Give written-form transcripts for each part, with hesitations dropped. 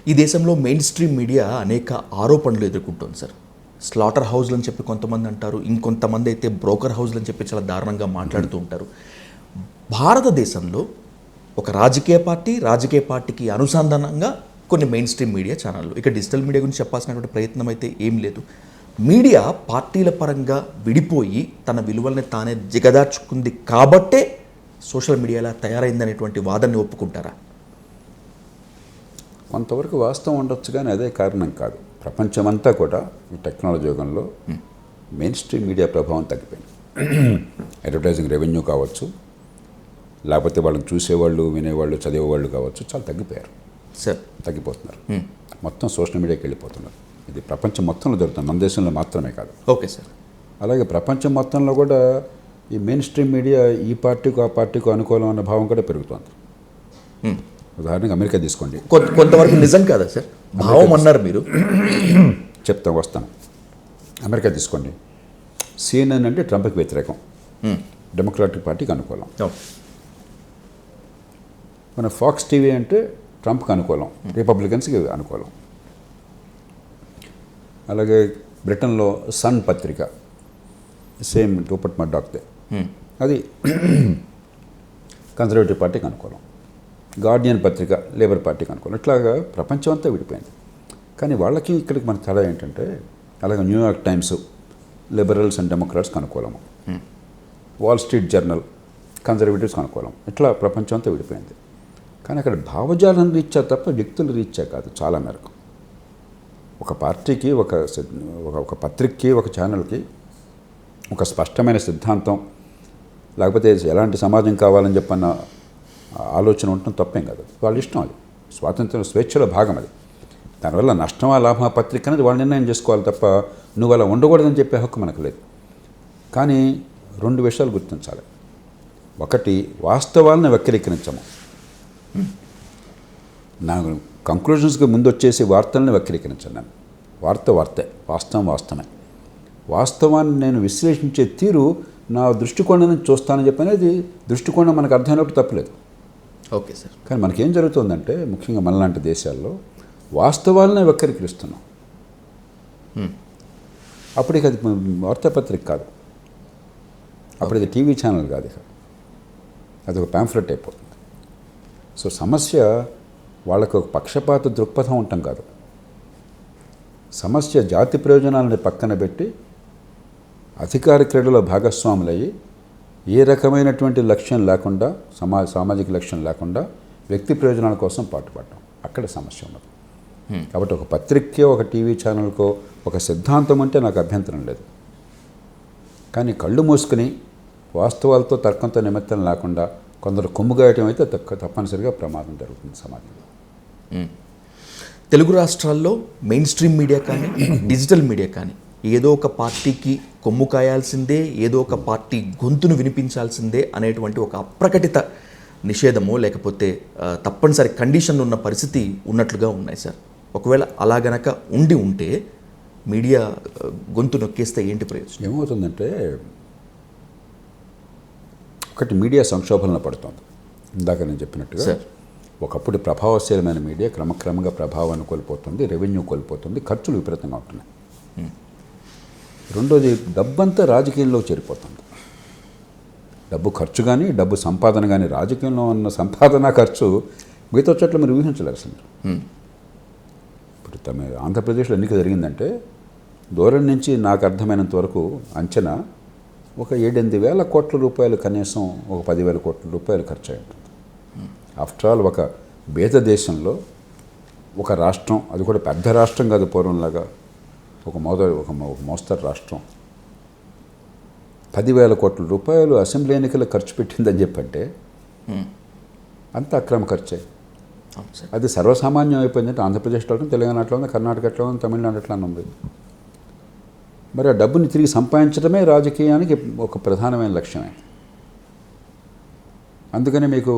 ఈ దేశంలో main stream media అనేక ఆరోపణలు ఎదుర్కొంటుంది సార్. స్లాటర్ హౌస్లు అని చెప్పి కొంతమంది అంటారు, ఇంకొంతమంది అయితే బ్రోకర్ హౌస్లు అని చెప్పి చాలా దారుణంగా మాట్లాడుతూ ఉంటారు. భారతదేశంలో ఒక రాజకీయ పార్టీకి అనుసంధానంగా కొన్ని మెయిన్ స్ట్రీమ్ మీడియా ఛానళ్ళు, ఇక డిజిటల్ మీడియా గురించి చెప్పాల్సినటువంటి ప్రయత్నం అయితే ఏం లేదు. మీడియా పార్టీల పరంగా విడిపోయి తన విలువల్ని తానే దిగదార్చుకుంది కాబట్టే సోషల్ మీడియాలా తయారైందనేటువంటి వాదనని ఒప్పుకుంటారా? కొంతవరకు వాస్తవం ఉండొచ్చు, కానీ అదే కారణం కాదు. ప్రపంచమంతా కూడా ఈ టెక్నాలజీ యుగంలో మెయిన్ స్ట్రీమ్ మీడియా ప్రభావం తగ్గిపోయింది. అడ్వర్టైజింగ్ రెవెన్యూ కావచ్చు, లేకపోతే వాళ్ళని చూసేవాళ్ళు, వినేవాళ్ళు, చదివేవాళ్ళు కావచ్చు, చాలా తగ్గిపోయారు సార్, తగ్గిపోతున్నారు. మొత్తం సోషల్ మీడియాకి వెళ్ళిపోతున్నారు. ఇది ప్రపంచం మొత్తంలో జరుగుతుంది, మన దేశంలో మాత్రమే కాదు. Okay sir. అలాగే ప్రపంచం మొత్తంలో కూడా ఈ మెయిన్ స్ట్రీమ్ మీడియా ఈ పార్టీకు ఆ పార్టీకు అనుకూలం అన్న భావం కూడా పెరుగుతుంది. ఉదాహరణకు అమెరికా తీసుకోండి. కొంతవరకు నిజం కాదా సార్? భావం అన్నారు మీరు. వస్తాను. అమెరికా తీసుకోండి. సిఎన్ఎన్ అంటే ట్రంప్కి వ్యతిరేకం, డెమోక్రాటిక్ పార్టీకి అనుకూలం. మన ఫాక్స్ టీవీ అంటే ట్రంప్కి అనుకూలం, రిపబ్లికన్స్కి అనుకూలం. అలాగే బ్రిటన్లో సన్ పత్రిక సేమ్ రూపర్ట్ మర్డాక్దే, అది కన్జర్వేటివ్ పార్టీకి అనుకూలం. గార్డియన్ పత్రిక లేబర్ పార్టీకి అనుకూలం. ఇట్లాగా ప్రపంచం అంతా విడిపోయింది. కానీ వాళ్ళకి ఇక్కడికి మన తేడా ఏంటంటే, అలాగే న్యూయార్క్ టైమ్స్ లిబరల్స్ అండ్ డెమోక్రాట్స్కి అనుకూలము, వాల్ స్ట్రీట్ జర్నల్ కన్జర్వేటివ్స్కి అనుకూలం. ఇట్లా ప్రపంచం అంతా విడిపోయింది. కానీ అక్కడ భావజాలం రీత్యా తప్ప వ్యక్తుల రీత్యా కాదు. చాలా మేరకు ఒక పార్టీకి, ఒక పత్రికకి, ఒక ఛానల్కి ఒక స్పష్టమైన సిద్ధాంతం, లేకపోతే ఎలాంటి సమాజం కావాలని చెప్పన్న ఆలోచన ఉండటం తప్పేం కాదు. వాళ్ళ ఇష్టం, అది స్వాతంత్రం, స్వేచ్ఛలో భాగం. అది దానివల్ల నష్టమా లాభమా పత్రిక అనేది వాళ్ళు నిర్ణయం చేసుకోవాలి తప్ప నువ్వు అలా ఉండకూడదని చెప్పే హక్కు మనకు లేదు. కానీ రెండు విషయాలు గుర్తించాలి. ఒకటి, వాస్తవాలను వక్రీకరించము. నా కంక్లూజన్స్కి ముందు వచ్చేసి వార్తలను వక్రీకరించాను. నేను వార్తే, వాస్తవం వాస్తవమే. వాస్తవాన్ని నేను విశ్లేషించే తీరు నా దృష్టికోణం నుంచి చూస్తానని చెప్పనేది దృష్టికోణం మనకు అర్థమైనప్పుడు తప్పలేదు. Okay sir. కానీ మనకేం జరుగుతుందంటే, ముఖ్యంగా మనలాంటి దేశాల్లో వాస్తవాలనే వక్రీకరిస్తున్నాం. అప్పటికి అది వార్తాపత్రిక కాదు, అప్పటికి టీవీ ఛానల్ కాదు, ఇక అది ఒక ప్యాంఫ్లెట్ అయిపోతుంది. సో సమస్య వాళ్ళకు ఒక పక్షపాత దృక్పథం ఉండటం కాదు. సమస్య జాతి ప్రయోజనాలని పక్కన పెట్టి అధికార క్రీడలో భాగస్వాములయ్యి ఏ రకమైనటువంటి లక్ష్యం లేకుండా, సామాజిక లక్ష్యం లేకుండా వ్యక్తి ప్రయోజనాల కోసం పాటుపడటం, అక్కడ సమస్య ఉన్నది. కాబట్టి ఒక పత్రికో, ఒక టీవీ ఛానల్కో ఒక సిద్ధాంతం అంటే నాకు అభ్యంతరం లేదు. కానీ కళ్ళు మూసుకుని వాస్తవాలతో తర్కంతో నిమిత్తం లేకుండా కొందరు కొమ్ముగాయటం అయితే తప్పనిసరిగా ప్రమాదం జరుగుతుంది సమాజంలో. తెలుగు రాష్ట్రాల్లో మెయిన్ స్ట్రీమ్ మీడియా కానీ డిజిటల్ మీడియా కానీ ఏదో ఒక పార్టీకి కొమ్ము కాయాల్సిందే, ఏదో ఒక పార్టీ గొంతును వినిపించాల్సిందే అనేటువంటి ఒక అప్రకటిత నిషేధమో లేకపోతే తప్పనిసరి కండిషన్లు ఉన్న పరిస్థితి ఉన్నట్లుగా ఉన్నాయి సార్. ఒకవేళ అలా గనక ఉంటే మీడియా గొంతు నొక్కేస్తే ఏంటి ప్రయోజనం? ఏమవుతుందంటే, ఒకటి, మీడియా సంక్షోభంలో పడుతుంది. ఇందాక నేను చెప్పినట్టుగా ఒకప్పుడు ప్రభావశీలమైన మీడియా క్రమక్రమంగా ప్రభావాన్ని కోల్పోతుంది, రెవెన్యూ కోల్పోతుంది, ఖర్చులు విపరీతంగా ఉంటున్నాయి. రెండోది, డబ్బంతా రాజకీయంలో చేరిపోతుంది. డబ్బు ఖర్చు కానీ, డబ్బు సంపాదన కానీ, రాజకీయంలో ఉన్న సంపాదన ఖర్చు మిగతా చోట్ల మీరు ఊహించలేరు సార్. ఇప్పుడు ఆంధ్రప్రదేశ్లో ఎన్నిక జరిగిందంటే దూరం నుంచి నాకు అర్థమైనంత వరకు అంచనా ఒక 7-8 వేల కోట్ల రూపాయలు, కనీసం ఒక 10,000 కోట్ల రూపాయలు ఖర్చు అయి ఉంటుంది. ఆఫ్టర్ ఆల్ ఒక బేద దేశంలో ఒక రాష్ట్రం, అది కూడా పెద్ద రాష్ట్రం కాదు పూర్వంలాగా, ఒక మోస్తరు రాష్ట్రం 10,000 కోట్ల రూపాయలు అసెంబ్లీ ఎన్నికలకు ఖర్చు పెట్టిందని చెప్పంటే అంత అక్రమ ఖర్చే. అది సర్వసామాన్యం అయిపోయిందంటే ఆంధ్రప్రదేశ్లో ఉంది, తెలంగాణలో ఉంది, కర్ణాటకలో ఉంది, తమిళనాడులో ఉంది. మరి ఆ డబ్బుని తిరిగి సంపాదించడమే రాజకీయానికి ఒక ప్రధానమైన లక్ష్యమే. అందుకని మీకు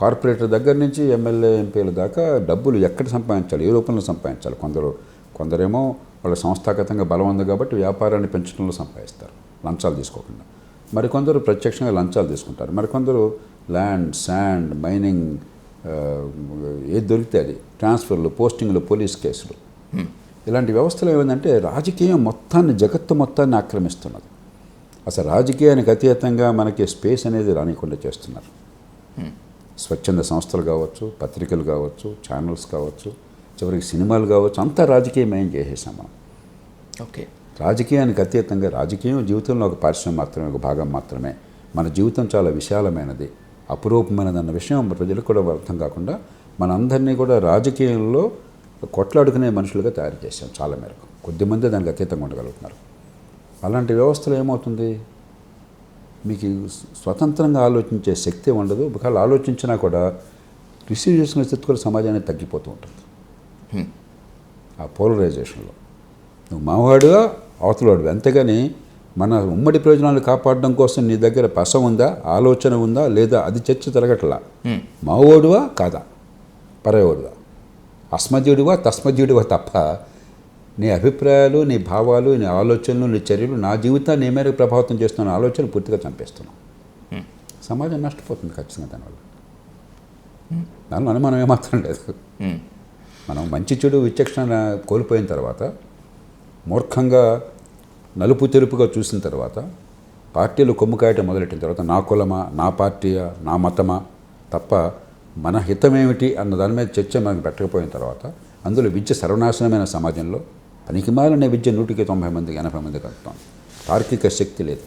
కార్పొరేటర్ దగ్గర నుంచి ఎమ్మెల్యే, ఎంపీల దాకా డబ్బులు ఎక్కడ సంపాదించాలి, ఏ రూపంలో సంపాదించాలి. కొందరేమో వాళ్ళ సంస్థాగతంగా బలం ఉంది కాబట్టి వ్యాపారాన్ని పెంచడంలో సంపాదిస్తారు లంచాలు తీసుకోకుండా. మరికొందరు ప్రత్యక్షంగా లంచాలు తీసుకుంటారు. మరికొందరు ల్యాండ్, శాండ్, మైనింగ్, ఏది దొరికితే అది ట్రాన్స్ఫర్లు, పోస్టింగ్లు, పోలీస్ కేసులు, ఇలాంటి వ్యవస్థలు ఏమైందంటే రాజకీయం మొత్తాన్ని, జగత్తు మొత్తాన్ని ఆక్రమిస్తున్నది. అసలు రాజకీయానికి అతీతంగా మనకి స్పేస్ అనేది రానికుండా చేస్తున్నారు. స్వచ్ఛంద సంస్థలు కావచ్చు, పత్రికలు కావచ్చు, ఛానల్స్ కావచ్చు, చివరికి సినిమాలు కావచ్చు, అంతా రాజకీయమయం చేసేసాం మనం. ఓకే. రాజకీయానికి అతీతంగా, రాజకీయం జీవితంలో ఒక పార్శ్వం మాత్రమే, ఒక భాగం మాత్రమే. మన జీవితం చాలా విశాలమైనది, అపురూపమైనది అన్న విషయం ప్రజలకు కూడా అర్థం కాకుండా మనందరినీ కూడా రాజకీయంలో కొట్లాడుకునే మనుషులుగా తయారు చేశాం చాలా మేరకు. కొద్దిమంది దానికి అతీతంగా ఉండగలుగుతున్నారు. అలాంటి వ్యవస్థలో ఏమవుతుంది, మీకు స్వతంత్రంగా ఆలోచించే శక్తి ఉండదు. ఒకవేళ ఆలోచించినా కూడా రిసీవ్ చేసుకునే స్థితి కూడా సమాజానికి తగ్గిపోతూ ఉంటుంది. ఆ పోలరైజేషన్లో నువ్వు మావాడుగా, అవతలవాడు, అంతేగాని మన ఉమ్మడి ప్రయోజనాలు కాపాడడం కోసం నీ దగ్గర పస ఉందా, ఆలోచన ఉందా లేదా, అది చర్చ జరగట్లా. మావోడువా కాదా, పరయోడువా, అస్మద్యుడివా తస్మద్యుడివా తప్ప నీ అభిప్రాయాలు, నీ భావాలు, నీ ఆలోచనలు, నీ చర్యలు నా జీవితాన్ని ఏ మేరకు ప్రభావితం చేస్తున్న ఆలోచనలు పూర్తిగా చంపేస్తున్నాం. సమాజం నష్టపోతుంది ఖచ్చితంగా దానివల్ల. దానిలో అనుమానం ఏమాత్రం లేదు. మనం మంచి చెడు విచక్షణ కోల్పోయిన తర్వాత, మూర్ఖంగా నలుపు తెలుపుగా చూసిన తర్వాత, పార్టీలు కొమ్ము కాయటం మొదలెట్టిన తర్వాత నా కులమా, నా పార్టీయా, నా మతమా తప్ప మన హితమేమిటి అన్న దాని మీద చర్చ మనకు పెట్టకపోయిన తర్వాత, అందులో విద్య సర్వనాశనమైన సమాజంలో పనికిమాలిన విద్య 100కి 90 మందికి 80 మందికి కలుగుతాం. తార్కిక శక్తి లేదు.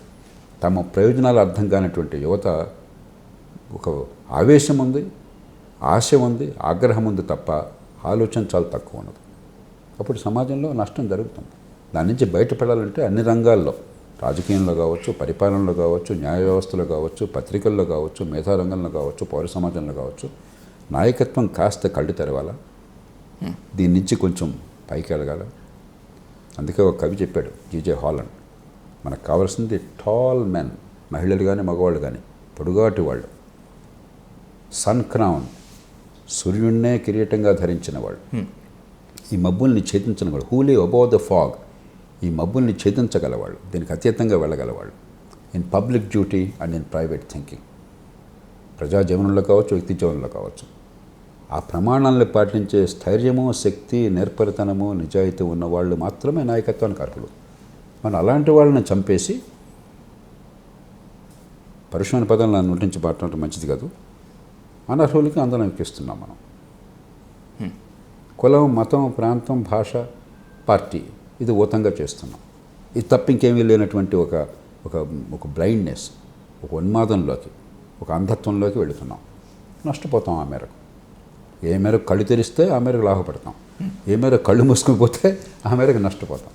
తమ ప్రయోజనాలు అర్థం కానటువంటి యువత, ఒక ఆవేశం ఉంది, ఆశ ఉంది, ఆగ్రహం ఉంది తప్ప ఆలోచన చాలా తక్కువ ఉన్నది. అప్పుడు సమాజంలో నష్టం జరుగుతుంది. దాని నుంచి బయటపడాలంటే అన్ని రంగాల్లో, రాజకీయంలో కావచ్చు, పరిపాలనలో కావచ్చు, న్యాయ వ్యవస్థలో కావచ్చు, పత్రికల్లో కావచ్చు, మేధా రంగంలో కావచ్చు, పౌర సమాజంలో కావచ్చు, నాయకత్వం కాస్త కళ్ళు తెరవాలా, దీని నుంచి కొంచెం పైకి ఎదగాల. అందుకే ఒక కవి చెప్పాడు, జీజే హాలండ్, మనకు కావాల్సింది టాల్ మెన్, మహిళలు కానీ మగవాళ్ళు కానీ, పొడుగాటి వాళ్ళు, సన్ క్రౌన్, సూర్యుడినే కిరీటంగా ధరించిన వాళ్ళు, ఈ మబ్బుల్ని ఛేదించిన వాళ్ళు, హూలీ అబౌవ్ ద ఫాగ్, ఈ మబ్బుల్ని ఛేదించగలవాళ్ళు, దీనికి అతీతంగా వెళ్ళగలవాళ్ళు, in public duty and in private thinking, ప్రజా జీవనంలో కావచ్చు, వ్యక్తి జీవనంలో కావచ్చు, ఆ ప్రమాణాలను పాటించే స్థైర్యము, శక్తి, నేర్పరితనము, నిజాయితీ ఉన్నవాళ్ళు మాత్రమే నాయకత్వానికి అర్హులు. మనం అలాంటి వాళ్ళని చంపేసి, పరుషమైన పదాలను నోటించి మాట్లాడటం మంచిది కాదు, అనర్హులకి అందరం ఎక్కిస్తున్నాం మనం. కులం, మతం, ప్రాంతం, భాష, పార్టీ, ఇది ఊతంగా చేస్తున్నాం. ఇది తప్ప ఇంకేమీ లేనటువంటి ఒక బ్లైండ్నెస్, ఒక ఉన్మాదంలోకి, ఒక అంధత్వంలోకి వెళుతున్నాం. నష్టపోతాం. ఆ మేరకు ఏ మేరకు కళ్ళు తెరిస్తే ఆ మేరకు లాభపడతాం, ఏ మేరకు కళ్ళు మూసుకుని పోతే ఆ మేరకు నష్టపోతాం.